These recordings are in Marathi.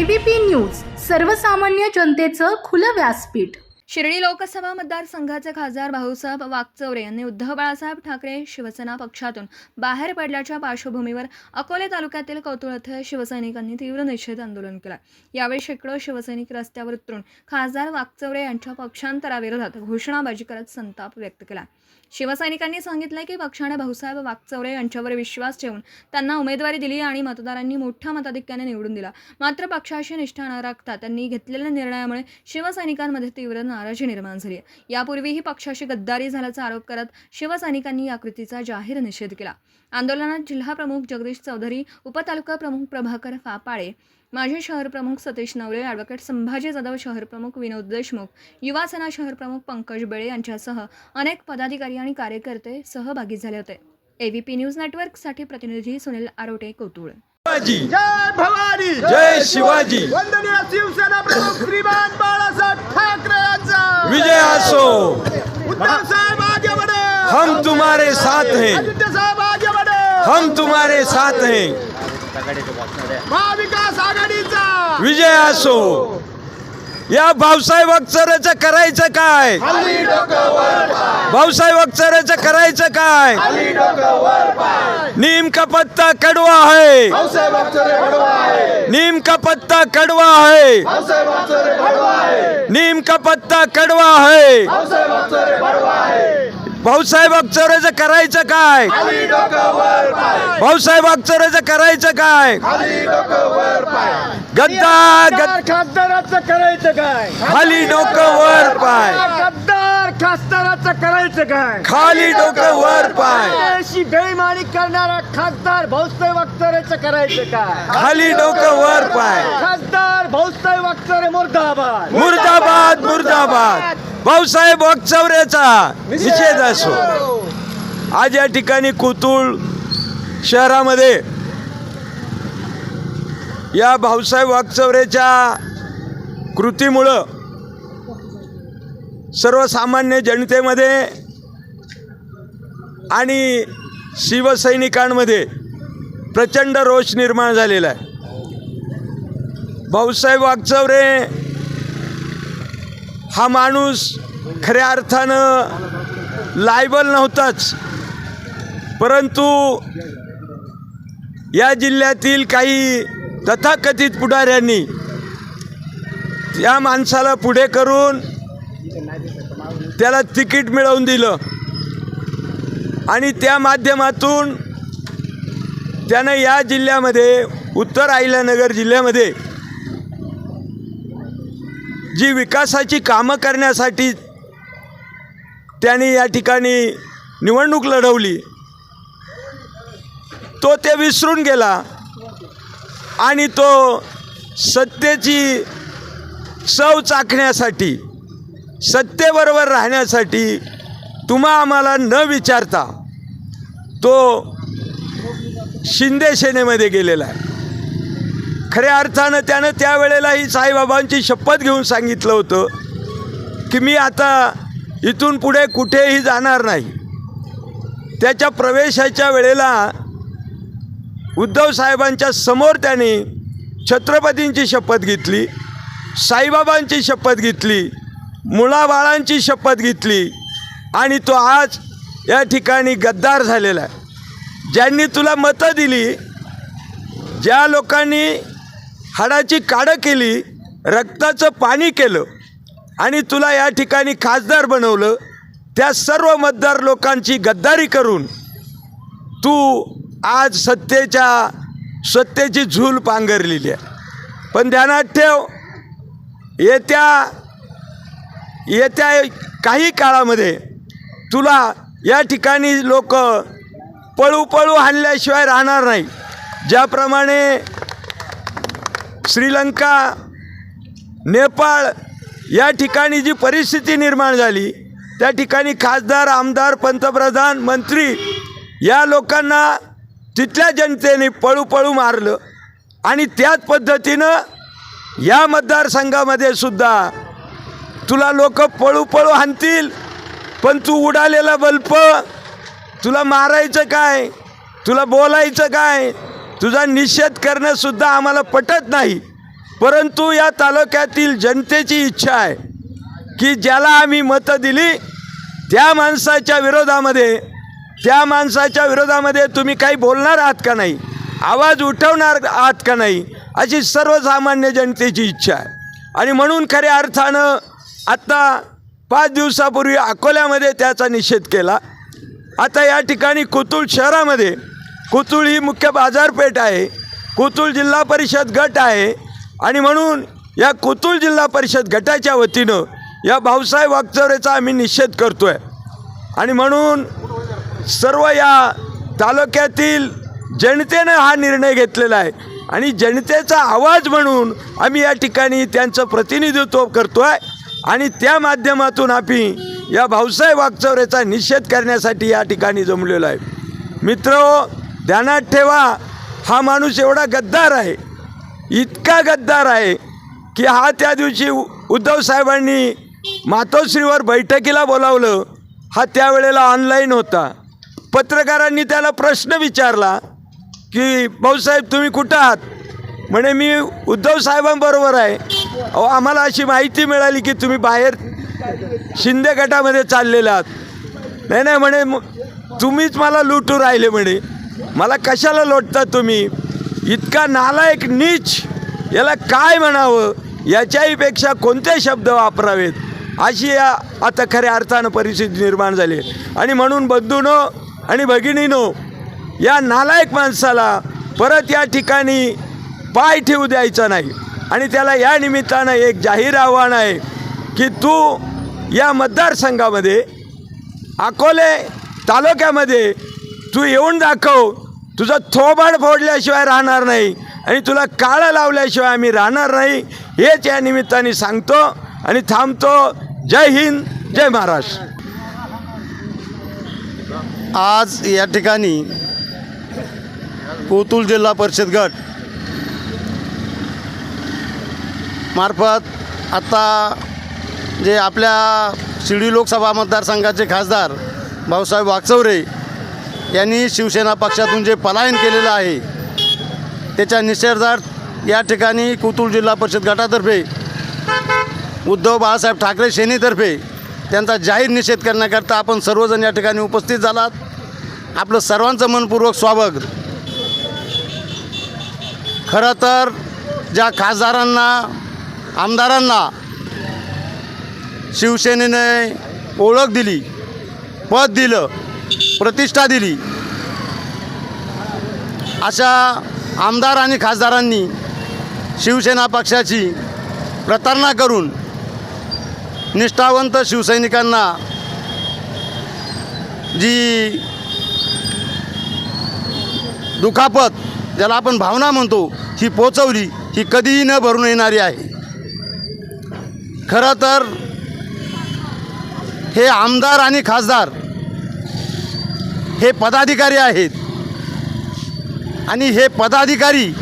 ABP न्यूज सर्वसामान्य जनतेचं खुलं व्यासपीठ। शिर्डी लोकसभा मतदारसंघाचे खासदार भाऊसाहेब वागचौरे यांनी उद्धव बाळासाहेब ठाकरे शिवसेना पक्षातून बाहेर पडल्याच्या पार्श्वभूमीवर अकोले तालुक्यातील कौतुळ येथे शिवसैनिकांनी तीव्र निषेध आंदोलन केले। यावेळी शेकडो शिवसैनिक रस्त्यावर उतरून खासदार वागचौरे यांच्या पक्षांतराविरोधात घोषणाबाजी करत संताप व्यक्त केला। शिवसैनिकांनी सांगितले की पक्षाने भाऊसाहेब वागचौरे यांच्यावर विश्वास ठेवून त्यांना उमेदवारी दिली आणि मतदारांनी मोठ्या मताधिक्याने निवडून दिला। मात्र पक्षाशी निष्ठा न राखता त्यांनी घेतलेल्या निर्णयामुळे शिवसैनिकांमध्ये तीव्र नाराजी निर्माण झाली। यापूर्वीही पक्षाशी गद्दारी झाल्याचा आरोप करत शिवसैनिकांनी या कृतीचा जाहीर निषेध केला। आंदोलनात जिल्हा प्रमुख जगदीश चौधरी, उपतालुका प्रमुख प्रभाकर फापाळे, माजी शहर प्रमुख सतीश नवले, ॲडव्होकेट संभाजी जाधव, शहर प्रमुख विनोद देशमुख, युवा सेना शहर प्रमुख पंकज बेळे यांच्यासह अनेक पदाधिकारी आणि कार्यकर्ते सहभागी झाले होते। ABP न्यूज नेटवर्कसाठी प्रतिनिधी सुनील आरोटे, कौतुळ। जय भवानी, जय शिवाजी, वंदनीय शिवसेना प्रमुख श्रीमान बाळासाहेब ठाकरे यांचा विजय असो। उद्धव साहेब आगे बढ़े, हम तुम्हारे साथ हैं, आदित्य साहेब आगे बढ़े, हम तुम्हारे साथ हैं। महाविकास आघाडीचा विजय असो। या भाऊसाहेब वागचौरेचं करायचं काय? भाऊसाहेब वागचौरेचं करायचं काय? नीम का पत्ता कड़वा है, नीम का पत्ता कड़वा है, नीम का पत्ता कड़वा है। भाऊसाहेब वागचौरेचं करायचं काय? भाऊसाहेब वागचौरेचं करायचं काय? गद्दार खासदाराचं करायचं काय? खाली डोकं वर पाय, गद्दार खासदाराचं करायचं काय? खाली डोकं वर पाय, अशी बेईमानी करणारा खासदार भाऊसाहेब वागचौरेचं करायचं काय? खाली डोकं वर पाय। खासदार भाऊसाहेब वागचौरे मुर्दाबाद, मुर्दाबाद मुर्दाबाद। भाऊसाहेब वागचौरेचा निषेध असो। आज या ठिकाणी कोतुळ शहरामध्ये या भाऊसाहेब वागचौरेच्या कृतीमुळं सर्वसामान्य जनतेमध्ये आणि शिवसैनिकांमध्ये प्रचंड रोष निर्माण झालेला आहे। भाऊसाहेब वागचौरे हा माणूस खऱ्या अर्थानं लायबल नव्हताच, परंतु या जिल्ह्यातील काही तथाकथित पुढाऱ्यांनी या माणसाला पुढे करून त्याला तिकीट मिळवून दिलं आणि त्या माध्यमातून त्यानं या जिल्ह्यामध्ये, उत्तर अहिल्यानगर जिल्ह्यामध्ये जी विकासाची कामं करण्यासाठी त्यांनी या ठिकाणी निवडणूक लढवली, तो ते विसरून गेला आणि तो सत्तेची चव चाखण्यासाठी, सत्तेबरोबर राहण्यासाठी तुम्हा आम्हाला न विचारता तो शिंदे सेनेमध्ये गेलेला आहे। खऱ्या अर्थानं त्यानं त्यावेळेलाही साईबाबांची शपथ घेऊन सांगितलं होतं की मी आता इथून पुढे कुठेही जाणार नाही। त्याच्या प्रवेशाच्या वेळेला उद्धव साहेबांच्या समोर त्यांनी छत्रपतींची शपथ घेतली, साईबाबांची शपथ घेतली, मुळाबाळांची शपथ घेतली आणि तो आज या ठिकाणी गद्दार झालेला आहे। ज्यांनी तुला मतं दिली, ज्या लोकांनी हाडाची काढं केली, रक्ताचं पाणी केलं आणि तुला या ठिकाणी खासदार बनवलं, त्या सर्व मतदार लोकांची गद्दारी करून तू आज सत्तेची झूल पांघरलेली आहे। पण ध्यानात ठेव, येत्या काही काळामध्ये तुला या ठिकाणी लोक पळू हाणल्याशिवाय राहणार नाही। ज्याप्रमाणे श्रीलंका, नेपाळ या ठिकाणी जी परिस्थिती निर्माण झाली, त्या ठिकाणी खासदार, आमदार, पंतप्रधान, मंत्री या लोकांना तिथल्या जनतेने पळू मारलं आणि त्याच पद्धतीनं या मतदारसंघामध्ये सुद्धा तुला लोक पळू हाणतील, पण तू उडालेला बल्ब, तुला मारायचं काय, तुला बोलायचं काय, तुझा निषेध करणं सुद्धा आम्हाला पटत नाही। परंतु या तालुक्यातील जनतेची इच्छा आहे की ज्याला आम्ही मतं दिली त्या माणसाच्या विरोधामध्ये तुम्ही काही बोलणार आहात का नाही, आवाज उठवणार आहात का नाही, अशी सर्वसामान्य जनतेची इच्छा आहे. आणि म्हणून खऱ्या अर्थानं आत्ता 5 दिवसापूर्वी अकोल्यामध्ये त्याचा निषेध केला. आता या ठिकाणी कुतुळ शहरामध्ये, कुतुळ ही मुख्य बाजारपेठ आहे, कुतुळ जिल्हा परिषद गट आहे आणि म्हणून या कुतुळ जिल्हा परिषद गटाच्या वतीनं या भाऊसाहेब वागचौरेचा आम्ही निषेध करतो आहे. आणि म्हणून सर्व या तालुक्यातील जनतेनं हा निर्णय घेतलेला आहे आणि जनतेचा आवाज म्हणून आम्ही या ठिकाणी त्यांचं प्रतिनिधित्व करतो आहे आणि त्या माध्यमातून आम्ही या भाऊसाहेब वागचौरेचा निषेध करण्यासाठी या ठिकाणी जमलेलो आहे. मित्रहो, ध्यानात ठेवा, हा माणूस एवढा गद्दार आहे, इतका गद्दार आहे की हा त्या दिवशी उद्धव साहेबांनी मातोश्रीवर बैठकीला बोलावलं. हा त्यावेळेला ऑनलाईन होता. पत्रकारांनी त्याला प्रश्न विचारला की भाऊसाहेब तुम्ही कुठं आहात? म्हणे मी उद्धव साहेबांबरोबर आहे. अहो, आम्हाला अशी माहिती मिळाली की तुम्ही बाहेर शिंदे गटामध्ये चाललेला आहात. नाही म्हणे तुम्हीच मला लुटू राहिले म्हणे. मला कशाला लोटता तुम्ही? इतका नालायक नीच, याला काय म्हणावं, याच्याहीपेक्षा कोणते शब्द वापरावेत अशी आता खऱ्या अर्थानं परिस्थिती निर्माण झाली. आणि म्हणून बंधूंनो आणि भगिनीनो, या नालायक माणसाला परत या ठिकाणी पाय ठेवू द्यायचा नाही. आणि त्याला या निमित्तानं एक जाहीर आव्हान आहे की तू या मतदारसंघामध्ये अकोले तालुक्यामध्ये तू येऊन दाखव. तुझं थोबाड फोडल्याशिवाय राहणार नाही आणि तुला काळं लावल्याशिवाय आम्ही राहणार नाही, हेच या निमित्ताने सांगतो आणि थांबतो. जय हिंद, जय महाराष्ट्र. आज या ठिकाणी कुतुळ जिल्हा परिषद गट मार्फत आता जे आपल्या शिर्डी लोकसभा मतदारसंघाचे खासदार भाऊसाहेब वागचौरे यांनी शिवसेना पक्षातून जे पलायन केलेलं आहे त्याच्या निषेधार्थ या ठिकाणी कुतुळ जिल्हा परिषद गटातर्फे उद्धव बाळासाहेब ठाकरे सेनेतर्फे त्यांचा जाहीर निषेध करण्याकरता आपण सर्वजण या ठिकाणी उपस्थित झालात. आपलं सर्वांचं मनपूर्वक स्वागत. खरं तर ज्या खासदारांना, आमदारांना शिवसेनेने ओळख दिली, पद दिलं, प्रतिष्ठा दिली, अशा आमदार आणि खासदारांनी शिवसेना पक्षाची प्रतारणा करून निष्ठावंत शिवसैनिकांना जी दुखापत, ज्याला आपण भावना म्हणतो, ही पोचवली, ही कधीही न भरून येणारी आहे. खरं तर हे आमदार आणि खासदार हे पदाधिकारी आहेत आणि हे पदाधिकारी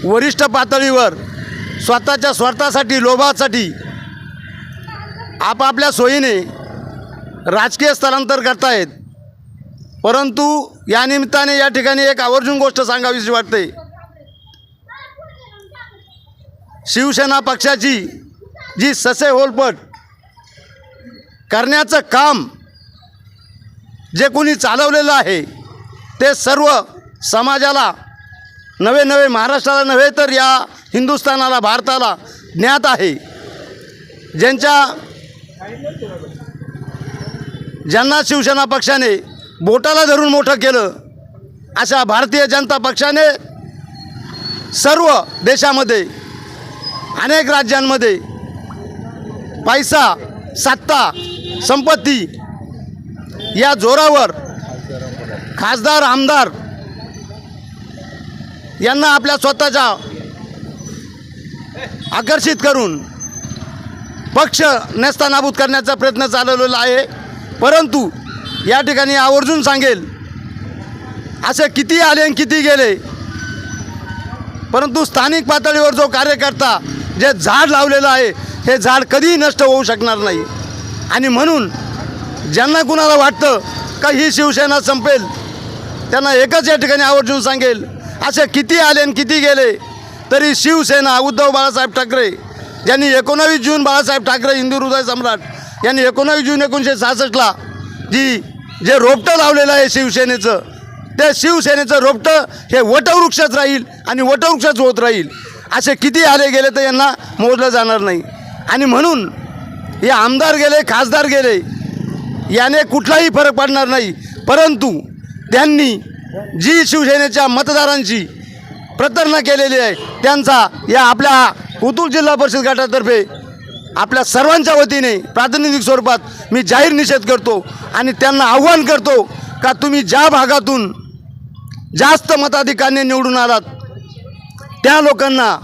वरिष्ठ पातळीवर स्वतःच्या स्वार्थासाठी, लोभासाठी आपापल्या सोयीने राजकीय स्थलांतर करतायत. परंतु या निमित्ताने या ठिकाणी एक आवर्जून गोष्ट सांगावीशी वाटते. शिवसेना पक्षाची जी ससे होलपट करण्याचं काम जे कोणी चालवलेलं आहे ते सर्व समाजाला नवे महाराष्ट्राला नव्हे तर या हिंदुस्थानाला, भारताला ज्ञात आहे. ज्यांना शिवसेना पक्षाने बोटाला धरून मोठं केलं, अशा भारतीय जनता पक्षाने सर्व देशामध्ये, अनेक राज्यांमध्ये पैसा, सत्ता, संपत्ती या जोरावर खासदार, आमदार यांना आपल्या स्वतःच्या आकर्षित करून पक्ष नेस्तनाबूत करण्याचा प्रयत्न चालवलेला आहे. परंतु या ठिकाणी आवर्जून सांगेल, असे किती आले आणि किती गेले, परंतु स्थानिक पातळीवर जो कार्यकर्ता जे झाड लावलेलं आहे हे झाड कधीही नष्ट होऊ शकणार नाही. आणि म्हणून ज्यांना कुणाला वाटतं का ही शिवसेना संपेल, त्यांना एकच या ठिकाणी आवर्जून सांगेल, असे किती आले आणि किती गेले, तरी शिवसेना उद्धव बाळासाहेब ठाकरे यांनी 19 जून बाळासाहेब ठाकरे हिंदू हृदय सम्राट यांनी 19 जून 1966ला जे रोपटं लावलेलं आहे शिवसेनेचं, त्या शिवसेनेचं रोपटं हे वटवृक्षच राहील आणि वटवृक्षच होत राहील. असे किती आले गेले तर यांना मोजलं जाणार नाही. आणि म्हणून हे आमदार गेले, खासदार गेले, याने कुठलाही फरक पडणार नाही. परंतु त्यांनी जी शिवसेनेच्या मतदारांची प्रतारणा केलेली आहे त्यांचा या आपल्या कोथरूड जिल्हा परिषद गटातर्फे आपल्या सर्वांच्या वतीने प्रातिनिधिक स्वरूपात मी जाहीर निषेध करतो आणि त्यांना आव्हान करतो का तुम्ही ज्या भागातून जास्त मताधिकाने निवडून आलात त्या लोकांना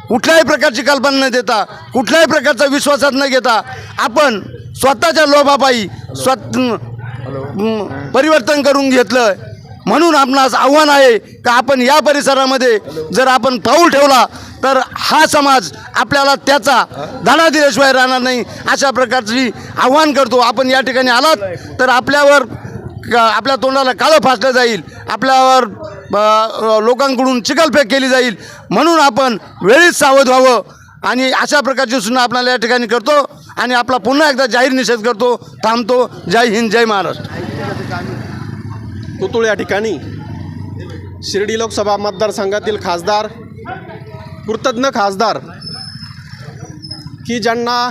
कुठल्याही प्रकारची कल्पना न देता, कुठल्याही प्रकारचा विश्वासात न घेता आपण स्वतःच्या लोभापायी परिवर्तन करून घेतलं. म्हणून आपणास आव्हान आहे का आपण या परिसरामध्ये जर आपण पाऊल ठेवला तर हा समाज आपल्याला त्याचा धडा दिल्याशिवाय राहणार नाही. अशा प्रकारची आव्हान करतो. आपण या ठिकाणी आलात तर आपल्या तोंडाला काळं फासलं जाईल, आपल्यावर लोकांकडून चिखलफेक केली जाईल. म्हणून आपण वेळीच सावध व्हावं आणि अशा प्रकारची सूचना आपल्याला या ठिकाणी करतो आणि आपला पुन्हा एकदा जाहीर निषेध करतो. थांबतो. जय हिंद, जय महाराष्ट्र. कोथरूड या ठिकाणी शिर्डी लोकसभा मतदारसंघातील खासदार, कृतज्ञ खासदार की ज्यांना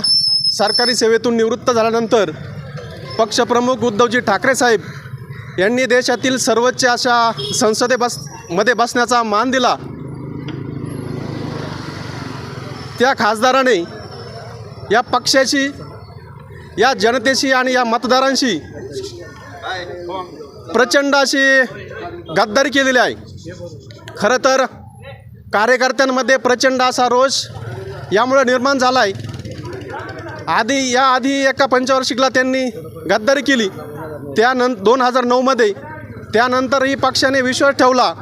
सरकारी सेवेतून निवृत्त झाल्यानंतर पक्षप्रमुख उद्धवजी ठाकरे साहेब यांनी देशातील सर्वोच्च अशा संसदेमध्ये बसण्याचा मान दिला, त्या खासदाराने या पक्षाशी, या जनतेशी आणि या मतदारांशी प्रचंड अशी गद्दारी केलेली आहे. खरं तर कार्यकर्त्यांमध्ये प्रचंड असा रोष यामुळे निर्माण झाला आहे. याआधी एका पंचवार्षिकला त्यांनी गद्दारी केली, 2009मध्ये. त्यानंतरही पक्षाने विश्वास ठेवला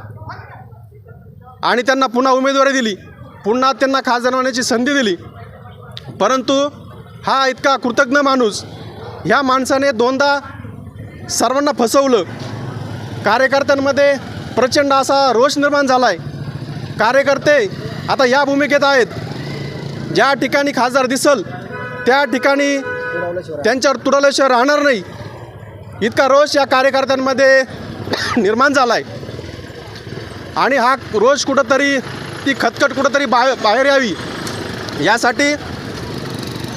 आणि त्यांना पुन्हा उमेदवारी दिली, पुन्हा त्यांना खासदार होण्याची संधी दिली. परंतु हा इतका कृतज्ञ माणूस, ह्या माणसाने दोनदा सर्वांना फसवलं. कार्यकर्त्यांमध्ये प्रचंड असा रोष निर्माण झाला आहे. कार्यकर्ते आता या भूमिकेत आहेत, ज्या ठिकाणी खासदार दिसल त्या ठिकाणी त्यांच्यावर तुरवल्याशिवाय राहणार नाही, इतका रोष या कार्यकर्त्यांमध्ये निर्माण झाला आहे. आणि हा रोष कुठंतरी, ती खतखट कुठंतरी बाहेर यावी यासाठी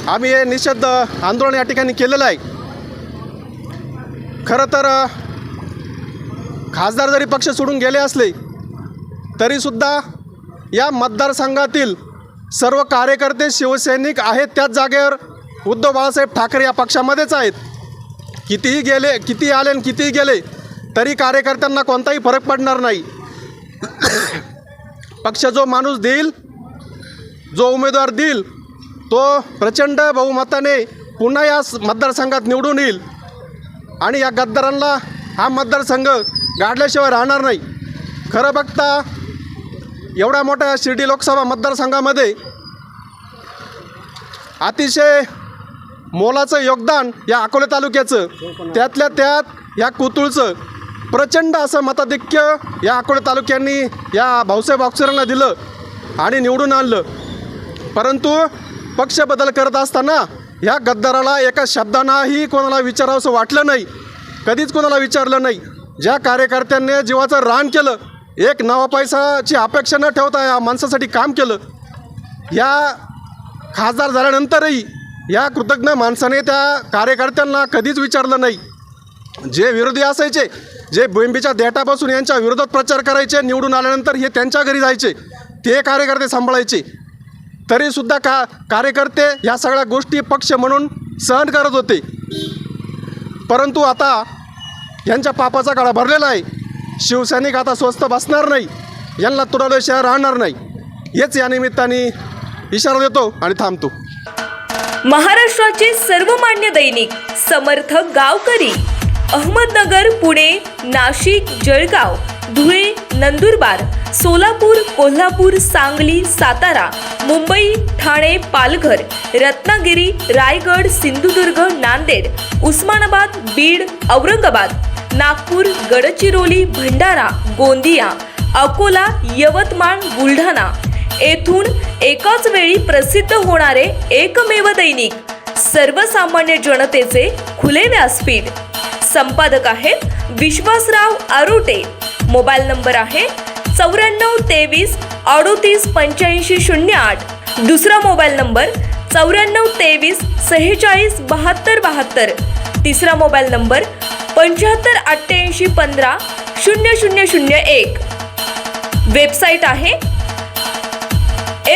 आम्ही हे निषेध आंदोलन या ठिकाणी केलेलं आहे. खरं तर खासदार जरी पक्ष सोडून गेले असले तरीसुद्धा या मतदारसंघातील सर्व कार्यकर्ते शिवसैनिक आहेत त्याच जागेवर उद्धव बाळासाहेब ठाकरे या पक्षामध्येच आहेत. कितीही आले आणि कितीही गेले तरी कार्यकर्त्यांना कोणताही फरक पडणार नाही. पक्ष जो माणूस देईल, जो उमेदवार देईल, तो प्रचंड बहुमताने पुन्हा या मतदारसंघात निवडून येईल आणि या गद्दारांना हा मतदारसंघ गाडल्याशिवाय राहणार नाही. खरं बघता एवढ्या मोठ्या शिर्डी लोकसभा मतदारसंघामध्ये अतिशय मोलाचं योगदान या अकोले तालुक्याचं, त्यातल्या त्यात या कोथरूडचं प्रचंड असं मताधिक्य या अकोले तालुक्यांनी या भाऊसाहेब वागचौरेंना दिलं आणि निवडून आणलं. परंतु पक्ष बदल करत असताना ह्या गद्दाराला एका शब्दांनाही कोणाला विचारावंसं वाटलं नाही, कधीच कोणाला विचारलं नाही. ज्या कार्यकर्त्यांनी जीवाचं रान केलं, एक नवा पैसाची अपेक्षा न ठेवता या माणसासाठी काम केलं, या खासदार झाल्यानंतरही या कृतज्ञ माणसाने त्या कार्यकर्त्यांना कधीच विचारलं नाही. जे विरोधी असायचे, जे बेंबीच्या देठा बसून यांच्या विरोधात प्रचार करायचे, निवडून आल्यानंतर हे त्यांच्या घरी जायचे, ते कार्यकर्ते सांभाळायचे, तरीसुद्धा कार्यकर्ते ह्या सगळ्या गोष्टी पक्ष म्हणून सहन करत होते. परंतु आता यांच्या पापाचा काळा भरलेला आहे. शिवसैनिक आता स्वस्त बसणार नाही, यांना तुरवल्याशिवाय राहणार नाही, हेच या निमित्ताने इशारा देतो आणि थांबतो. महाराष्ट्राचे सर्वमान्य दैनिक समर्थ गावकरी अहमदनगर, पुणे, नाशिक, जळगाव, धुळे, नंदुरबार, सोलापूर, कोल्हापूर, सांगली, सातारा, मुंबई, ठाणे, पालघर, रत्नागिरी, रायगड, सिंधुदुर्ग, नांदेड, उस्मानाबाद, बीड, औरंगाबाद, नागपूर, गडचिरोली, भंडारा, गोंदिया, अकोला, यवतमाळ, बुलढाणा येथून एकाच वेळी प्रसिद्ध होणारे एकमेव दैनिक, सर्वसामान्य जनतेचे खुले व्यासपीठ. संपादक आहेत विश्वासराव आरोटे. मोबाईल नंबर आहे 9423 38 85 08. दुसरा मोबाईल नंबर 9423 46 72 72. तिसरा मोबाईल नंबर 75 88 15 0001. वेबसाईट आहे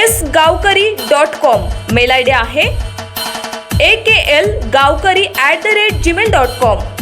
sgavkari.com. मेल आय डी आहे akl gavkari@gmail.com.